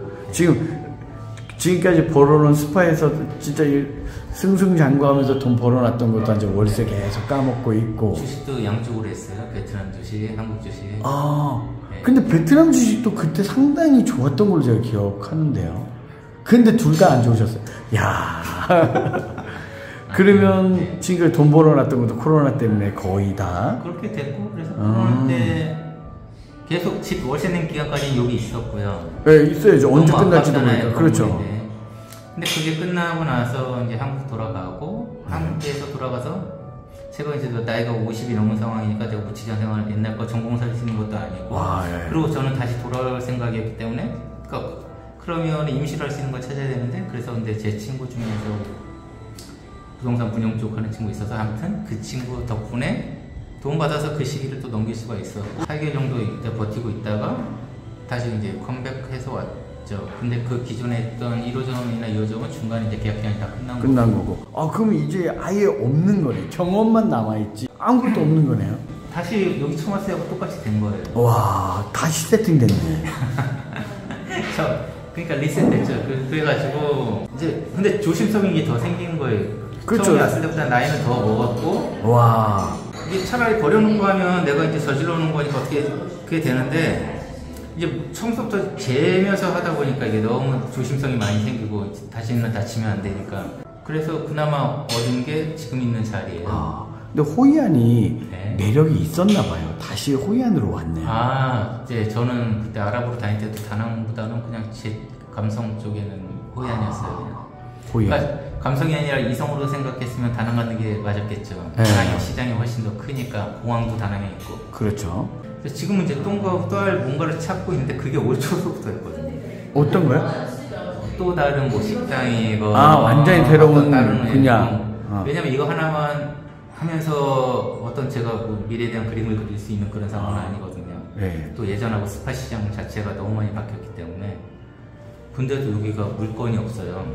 [SPEAKER 1] 지금까지 벌어놓은 스파에서 진짜 승승장구하면서 돈 벌어놨던 것도 이제 월세 계속 까먹고 있고.
[SPEAKER 2] 주식도 양쪽으로 했어요. 베트남 주식, 한국 주식.
[SPEAKER 1] 아, 근데 베트남 주식도 그때 상당히 좋았던 걸로 제가 기억하는데요. 근데 둘 다 안 좋으셨어요. 야. 그러면 지금 돈 벌어놨던 것도 코로나 때문에 거의 다
[SPEAKER 2] 그렇게 됐고, 그래서 코로나 때 계속 집 월세 낸 기간까지 여기 있었고요.
[SPEAKER 1] 네, 있어야죠. 언제 끝날지도 모르니까. 그렇죠.
[SPEAKER 2] 근데 그게 끝나고 나서 이제 한국 돌아가고, 한국에서 돌아가서 제가 이제 나이가 50이 넘은 상황이니까 제가 무직장 생활 옛날 거 전공사를 쓰는 것도 아니고.
[SPEAKER 1] 와,
[SPEAKER 2] 그리고 저는 다시 돌아올 생각이었기 때문에, 그러면 임시로 할 수 있는 걸 찾아야 되는데, 그래서 근데 제 친구 중에서 부동산 분양 쪽 하는 친구 있어서 아무튼 그 친구 덕분에 도움받아서 그 시기를 또 넘길 수가 있었고 8개월 정도 이때 버티고 있다가 다시 이제 컴백해서 왔죠. 근데 그 기존에 했던 1호점이나 2호점은 중간에 이제 계약 기간이 다 끝난 거고.
[SPEAKER 1] 아, 그럼 이제 아예 없는 거네. 경험만 남아있지 아무것도 없는 거네요.
[SPEAKER 2] 다시 여기 처음 왔을 때하고 똑같이 된 거예요.
[SPEAKER 1] 와, 다시 세팅됐네.
[SPEAKER 2] 그러니까 리셋됐죠. 그래가지고 이제 근데 조심성이 더 생긴 거예요.
[SPEAKER 1] 그렇죠.
[SPEAKER 2] 처음에 왔을 때보다 나이는 더 먹었고.
[SPEAKER 1] 와.
[SPEAKER 2] 이게 차라리 버려놓고 하면 내가 이제 저질러 놓은 거니까 어떻게 그게 되는데 이제 처음부터 재면서 하다 보니까 이게 너무 조심성이 많이 생기고 다시는 다치면 안 되니까 그래서 그나마 얻은 게 지금 있는 자리예요.
[SPEAKER 1] 아, 근데 호이안이 매력이 있었나 봐요. 다시 호이안으로 왔네요.
[SPEAKER 2] 아, 이제 저는 그때 아랍으로 다닐 때도 다낭보다는 그냥 제 감성 쪽에는 호이안이었어요.
[SPEAKER 1] 호이안.
[SPEAKER 2] 그러니까 감성이 아니라 이성으로 생각했으면 다낭 가는 게 맞았겠죠. 다낭이 시장이 훨씬 더 크니까 공항도 다낭에 있고.
[SPEAKER 1] 그렇죠.
[SPEAKER 2] 그래서 지금은 이제 또 할 뭔가를 찾고 있는데 그게 올 초서부터 했거든요.
[SPEAKER 1] 어떤 거요?
[SPEAKER 2] 또 다른 뭐 식당이고.
[SPEAKER 1] 아, 완전히 새로운 그냥.
[SPEAKER 2] 왜냐면 이거 하나만 하면서 어떤 제가 뭐 미래에 대한 그림을 그릴 수 있는 그런 상황은 아니거든요.
[SPEAKER 1] 네.
[SPEAKER 2] 또 예전하고 스파 시장 자체가 너무 많이 바뀌었기 때문에. 근데도 여기가 물건이 없어요.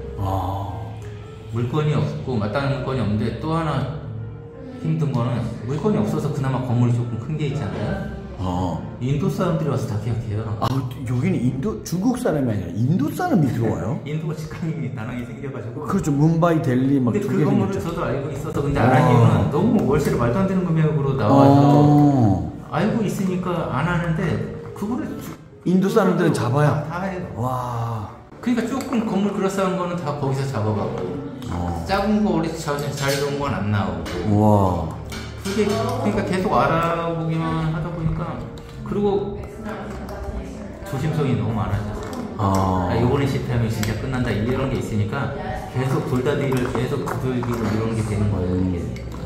[SPEAKER 2] 물건이 없고 마땅한 물건이 없는데 또 하나 힘든 거는 물건이 없어서 그나마 건물이 조금 큰 게 있잖아요. 인도 사람들이 와서 다 계약해요.
[SPEAKER 1] 아, 여기는 중국 사람이 아니라 인도 사람이 들어와요?
[SPEAKER 2] 인도가 직항이 다낭에 생겨가지고.
[SPEAKER 1] 그렇죠. 문바이, 델리 막 두 개
[SPEAKER 2] 그 건물을
[SPEAKER 1] 생겼죠.
[SPEAKER 2] 저도 알고 있어서 근데 안 한 이유는 너무 월세를 말도 안 되는 금액으로 나와서 알고 있으니까 안 하는데 그거를
[SPEAKER 1] 인도 사람들은 잡아요.
[SPEAKER 2] 다 해요.
[SPEAKER 1] 와.
[SPEAKER 2] 그러니까 조금 건물 그럴싸한 거는 다 거기서 잡아가고 작은 거 원래 잘 좋은 건 안 나오고.
[SPEAKER 1] 와.
[SPEAKER 2] 그게 그러니까 계속 알아보기만 하다 보니까 그리고 조심성이 너무 많아졌어. 요번에 실패하면 진짜 끝난다 이런 게 있으니까 계속 돌다리를 계속 두들기로 이런 게 되는 거예요. 이게.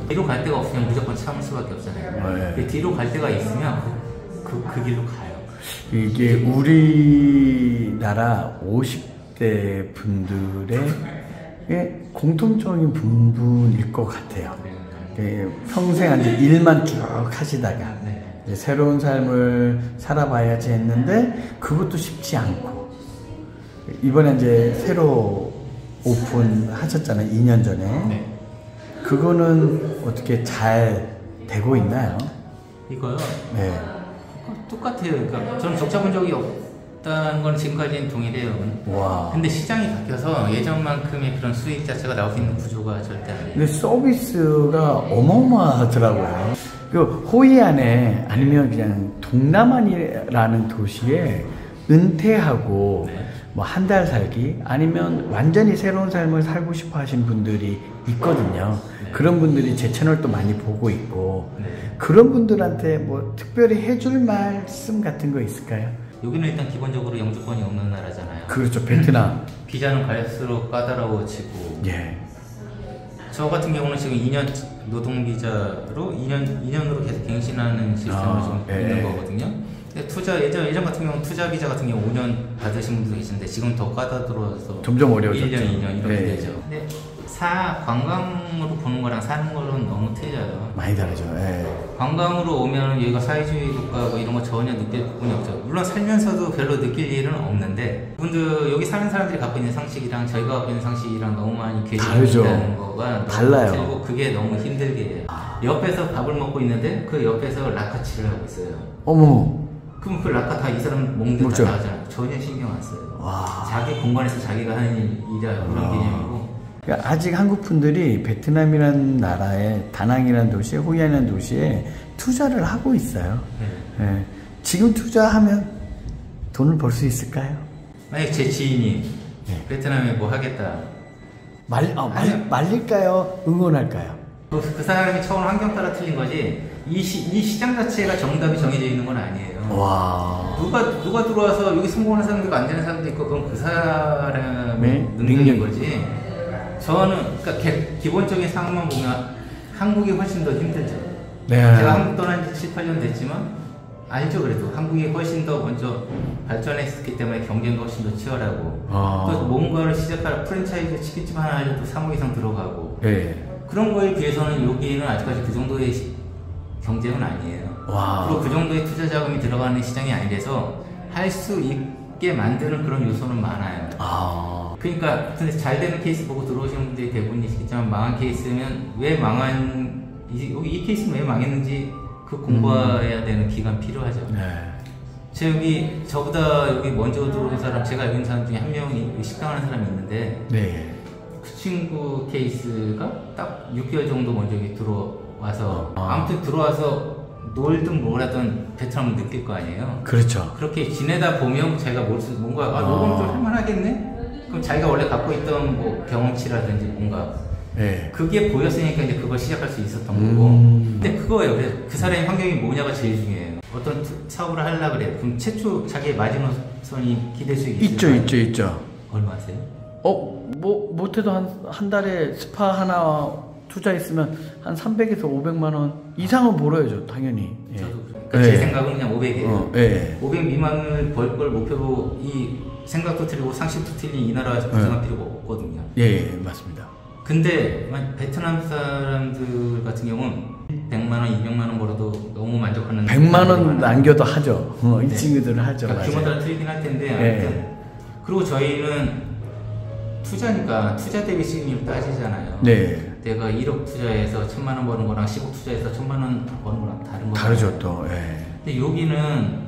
[SPEAKER 2] 뒤로 갈 데가 없으면 무조건 참을 수밖에 없잖아요.
[SPEAKER 1] 네.
[SPEAKER 2] 뒤로 갈 데가 있으면 그 길로 가요.
[SPEAKER 1] 이게 우리나라 50대 분들의 공통적인 부분일 것 같아요. 평생 이제 일만 쭉 하시다가 이제 새로운 삶을 살아봐야지 했는데 그것도 쉽지 않고 이번에 이제 새로 오픈하셨잖아요. 2년 전에. 그거는 어떻게 잘 되고 있나요?
[SPEAKER 2] 이거요?
[SPEAKER 1] 네.
[SPEAKER 2] 똑같아요. 그러니까 저는 적자 본 적이 없다는 건 지금까지는 동일해요.
[SPEAKER 1] 와.
[SPEAKER 2] 근데 시장이 바뀌어서 예전만큼의 그런 수익 자체가 나올 수 있는 구조가 절대 아니에요.
[SPEAKER 1] 근데 서비스가 어마어마하더라고요. 그 호이안에 아니면 그냥 동남안이라는 도시에 은퇴하고 뭐 한 달 살기 아니면 완전히 새로운 삶을 살고 싶어 하신 분들이 있거든요.
[SPEAKER 2] 네.
[SPEAKER 1] 그런 분들이 제 채널도 많이 보고 있고
[SPEAKER 2] 네.
[SPEAKER 1] 그런 분들한테 뭐 특별히 해줄 말씀 같은 거 있을까요?
[SPEAKER 2] 여기는 일단 기본적으로 영주권이 없는 나라잖아요.
[SPEAKER 1] 그렇죠. 베트남.
[SPEAKER 2] 비자는 갈수록 까다로워지고.
[SPEAKER 1] 예.
[SPEAKER 2] 저 같은 경우는 지금 2년 노동비자로 2년으로 계속 갱신하는 시스템으로 지금 있는 거거든요. 근데 예전 같은 경우는 투자 비자 같은 경우 5년 받으신 분들도 계신데 지금 더 까다로워서
[SPEAKER 1] 점점 어려워졌죠.
[SPEAKER 2] 1년, 2년 이렇게
[SPEAKER 1] 네.
[SPEAKER 2] 되죠. 근데 관광으로 보는 거랑 사는 거는 너무 틀려요.
[SPEAKER 1] 많이 다르죠. 예.
[SPEAKER 2] 관광으로 오면 여기가 사회주의 국가고 이런 거 전혀 느낄 부분이 없죠. 물론 살면서도 별로 느낄 일은 없는데 그분들 여기 사는 사람들이 갖고 있는 상식이랑 저희가 갖고 있는 상식이랑 너무 많이 괴리가 있다는 거가
[SPEAKER 1] 달라요.
[SPEAKER 2] 그리고 그게 너무 힘들게 해요. 옆에서 밥을 먹고 있는데 그 옆에서 라카치를 하고 있어요.
[SPEAKER 1] 어머.
[SPEAKER 2] 그럼 그 라카 다 이 사람 먹는 데 다 나가잖아요. 전혀 신경 안 써요.
[SPEAKER 1] 와.
[SPEAKER 2] 자기 공간에서 자기가 하는 일이라 이런 개념이고.
[SPEAKER 1] 그러니까 아직 한국 분들이 베트남이라는 나라에 다낭이라는 도시에 호이안이라는 도시에 투자를 하고 있어요.
[SPEAKER 2] 네.
[SPEAKER 1] 예. 지금 투자하면 돈을 벌 수 있을까요?
[SPEAKER 2] 만약 제 지인이
[SPEAKER 1] 네.
[SPEAKER 2] 베트남에 뭐 하겠다.
[SPEAKER 1] 말릴까요? 응원할까요?
[SPEAKER 2] 그 사람이 처음 환경 따라 틀린 거지. 이 시장 자체가 정답이 정해져 있는 건 아니에요.
[SPEAKER 1] 와.
[SPEAKER 2] 누가 들어와서 여기 성공하는 사람도 있고 안 되는 사람도 있고 그건 그 사람의 능력인 거지. 저는 그러니까 기본적인 상황만 보면 한국이 훨씬 더 힘들죠.
[SPEAKER 1] 네.
[SPEAKER 2] 제가 한국 떠난 지 7, 8년 됐지만 알죠. 그래도 한국이 훨씬 더 먼저 발전했기 때문에 경쟁도 훨씬 더 치열하고 또 뭔가를 시작할 프랜차이즈 치킨집 하나 하려도 3억 이상 들어가고 그런 거에 비해서는 여기는 아직까지 그 정도의 경쟁은 아니에요.
[SPEAKER 1] 와.
[SPEAKER 2] 그리고 그 정도의 투자 자금이 들어가는 시장이 아니라서 할 수 있게 만드는 그런 요소는 많아요. 그러니까 근데 잘 되는 케이스 보고 들어오시는 분들이 대부분이시겠지만 망한 케이스면 왜 망한 이 케이스는 왜 망했는지 그 공부해야 되는 기간 필요하죠. 네. 저보다 여기 먼저 들어온 사람 제가 알고 있는 사람 중에 한 명이 식당 하는 사람이 있는데
[SPEAKER 1] 네.
[SPEAKER 2] 그 친구 케이스가 딱 6개월 정도 먼저 여기 들어와서 아무튼 들어와서 놀든 뭘 하든 베트남을 느낄 거 아니에요.
[SPEAKER 1] 그렇죠.
[SPEAKER 2] 그렇게 지내다 보면 자기가 뭔가 이건 좀 할만하겠네? 그럼 자기가 원래 갖고 있던 뭐 경험치라든지 뭔가 그게 보였으니까 이제 그걸 시작할 수 있었던 거고. 근데 그거예요. 그래서 그 사람의 환경이 뭐냐가 제일 중요해요. 어떤 사업을 하려고 그래요. 그럼 최초 자기의 마지노선이 기대 수익이
[SPEAKER 1] 있죠.
[SPEAKER 2] 얼마 하세요?
[SPEAKER 1] 못해도 한 달에 스파 하나 투자했으면 한 300에서 500만 원 이상은 벌어야죠, 당연히.
[SPEAKER 2] 저도 그러니까 제 생각은 그냥 500이에요. 500 미만을 벌 걸 목표로 이 생각도 틀리고 상식도 틀린 이 나라에서 고생할 필요가 없거든요.
[SPEAKER 1] 맞습니다.
[SPEAKER 2] 근데 베트남 사람들 같은 경우는 100만 원, 200만 원 벌어도 너무 만족하는
[SPEAKER 1] 100만 원 남겨도 하죠. 이 친구들은 하죠.
[SPEAKER 2] 그러니까 규모 따라 틀리긴 할 텐데 아무튼 그리고 저희는 투자니까 투자 대비 수익률 따지잖아요. 내가 1억 투자해서 1000만 원 버는 거랑 10억 투자해서 1000만 원 버는 거랑 다른 거잖아요.
[SPEAKER 1] 다르죠 또.
[SPEAKER 2] 근데 여기는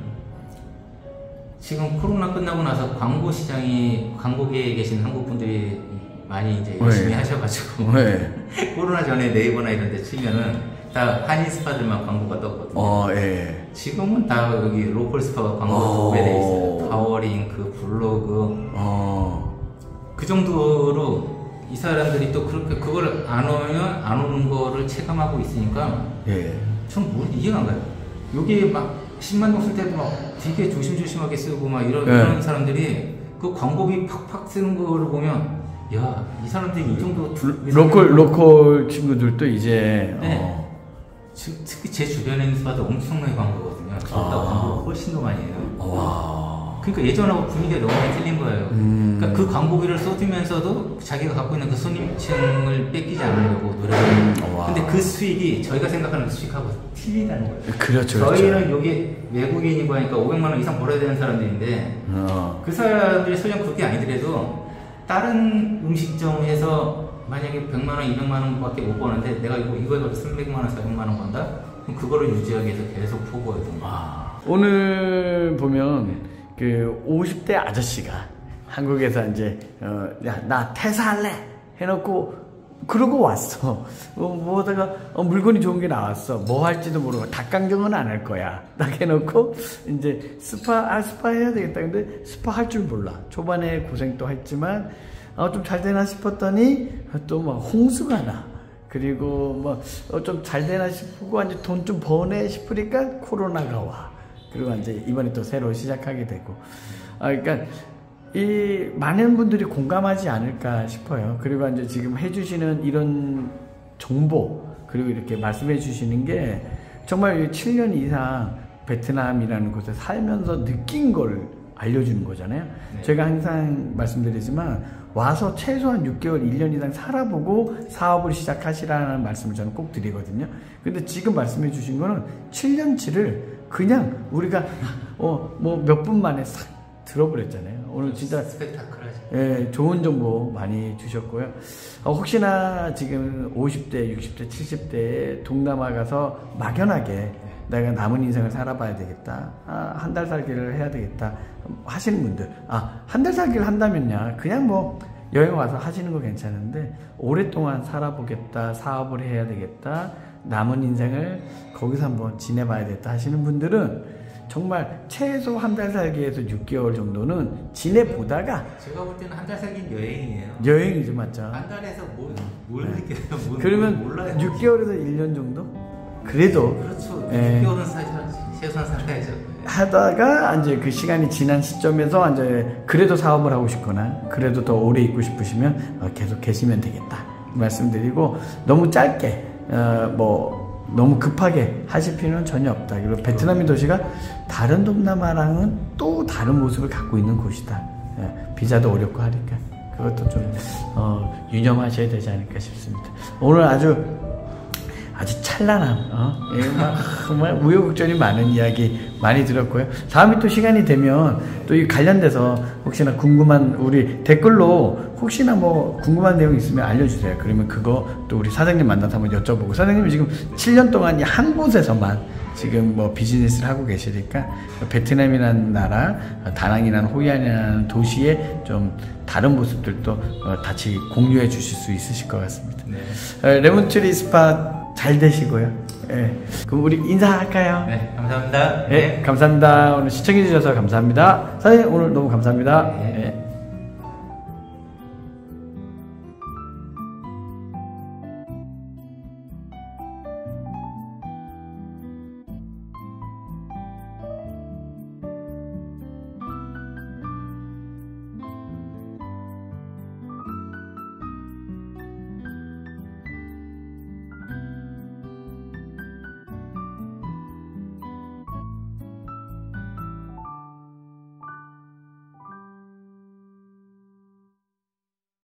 [SPEAKER 2] 지금 코로나 끝나고 나서 광고 시장이 광고계에 계신 한국 분들이 많이 이제 열심히 하셔가지고 코로나 전에 네이버나 이런 데 치면은 다 한인 스파들만 광고가 떴거든요. 지금은 다 여기 로컬 스파가 광고가 도배돼 있어요. 파워링크, 블로그. 그 정도로 이 사람들이 또 그렇게 그걸 안 오면 안 오는 거를 체감하고 있으니까 좀 이해가 안 가요. 여기 막 10만 동 쓸 때도 막 되게 조심조심하게 쓰고 막 이런 사람들이 그 광고비 팍팍 쓰는 거를 보면 야, 이 사람들이 이 정도
[SPEAKER 1] 로컬 친구들도 이제
[SPEAKER 2] 특히 제 주변에 있는 스파도 엄청나게 광고거든요. 저보다 광고가 훨씬 더 많이 해요. 그러니까 예전하고 분위기가 너무 많이 틀린 거예요. 그러니까 그 광고비를 쏟으면서도 자기가 갖고 있는 그 손님층을 뺏기지 않으려고 노력을 해요. 근데 그 수익이 저희가 생각하는 그 수익하고 틀리다는 거예요.
[SPEAKER 1] 그렇죠.
[SPEAKER 2] 저희는 여기 외국인이고 하니까 500만 원 이상 벌어야 되는 사람들인데 그 사람들이 설령 그렇게 아니더라도 다른 음식점에서 만약에 100만 원, 200만 원밖에 못 버는데 내가 이거에 300만 원, 400만 원 번다? 그럼 그거를 유지하기 위해서 계속 포고해야 됩니다.
[SPEAKER 1] 오늘 보면 그 50대 아저씨가 한국에서 이제 나 퇴사할래 해놓고 그러고 왔어. 뭐다가 물건이 좋은 게 나왔어. 뭐 할지도 모르고 닭강정은 안 할 거야. 딱 해놓고 이제 스파 해야 되겠다. 근데 스파 할 줄 몰라. 초반에 고생 또 했지만 좀 잘 되나 싶었더니 또 막 홍수가 나. 그리고 뭐 좀 잘 되나 싶고 이제 돈 좀 버네 싶으니까 코로나가 와. 그리고 이제 이번에 또 새로 시작하게 되고. 그러니까 이 많은 분들이 공감하지 않을까 싶어요. 그리고 이제 지금 해주시는 이런 정보 그리고 이렇게 말씀해 주시는 게 정말 7년 이상 베트남이라는 곳에 살면서 느낀 걸 알려주는 거잖아요. 네. 제가 항상 말씀드리지만 와서 최소한 6개월, 1년 이상 살아보고 사업을 시작하시라는 말씀을 저는 꼭 드리거든요. 근데 지금 말씀해 주신 거는 7년치를 그냥 우리가 뭐 몇 분 만에 싹 들어버렸잖아요. 오늘 진짜
[SPEAKER 2] 스펙타클하죠.
[SPEAKER 1] 예, 좋은 정보 많이 주셨고요. 혹시나 지금 50대, 60대, 70대에 동남아 가서 막연하게 내가 남은 인생을 살아봐야 되겠다. 한 달 살기를 해야 되겠다. 하시는 분들. 한 달 살기를 한다면야 그냥 뭐 여행 와서 하시는 거 괜찮은데 오랫동안 살아보겠다. 사업을 해야 되겠다. 남은 인생을 거기서 한번 지내봐야 되겠다 하시는 분들은 정말 최소 한 달 살기에서 6개월 정도는 지내보다가
[SPEAKER 2] 제가 볼 때는 한 달 살기는 여행이에요.
[SPEAKER 1] 여행이죠, 맞죠?
[SPEAKER 2] 한 달에서 뭘 느껴요?
[SPEAKER 1] 그러면
[SPEAKER 2] 몰라요.
[SPEAKER 1] 6개월에서 1년 정도? 그래도
[SPEAKER 2] 그렇죠. 6개월은 최소한 살아야죠.
[SPEAKER 1] 하다가 이제 그 시간이 지난 시점에서 이제 그래도 사업을 하고 싶거나 그래도 더 오래 있고 싶으시면 계속 계시면 되겠다 말씀드리고 너무 짧게 너무 급하게 하실 필요는 전혀 없다. 그리고 베트남의 도시가 다른 동남아랑은 또 다른 모습을 갖고 있는 곳이다. 비자도 어렵고 하니까 그것도 좀 유념하셔야 되지 않을까 싶습니다. 오늘 아주 찬란한 정말 우여곡절이 많은 이야기 많이 들었고요. 다음에 또 시간이 되면 또 이 관련돼서 혹시나 궁금한 우리 댓글로 혹시나 뭐 궁금한 내용 있으면 알려주세요. 그러면 그거 또 우리 사장님 만나서 한번 여쭤보고 사장님이 지금 7년 동안 이 한 곳에서만 지금 뭐 비즈니스를 하고 계시니까 베트남이라는 나라, 다낭이라는 호이안이라는 도시의 좀 다른 모습들도 같이 공유해 주실 수 있으실 것 같습니다. 네. 레몬트리 스팟 잘 되시고요. 네. 그럼 우리 인사할까요?
[SPEAKER 2] 네, 감사합니다.
[SPEAKER 1] 네, 감사합니다. 오늘 시청해 주셔서 감사합니다. 사장님 오늘 너무 감사합니다. 네. 네.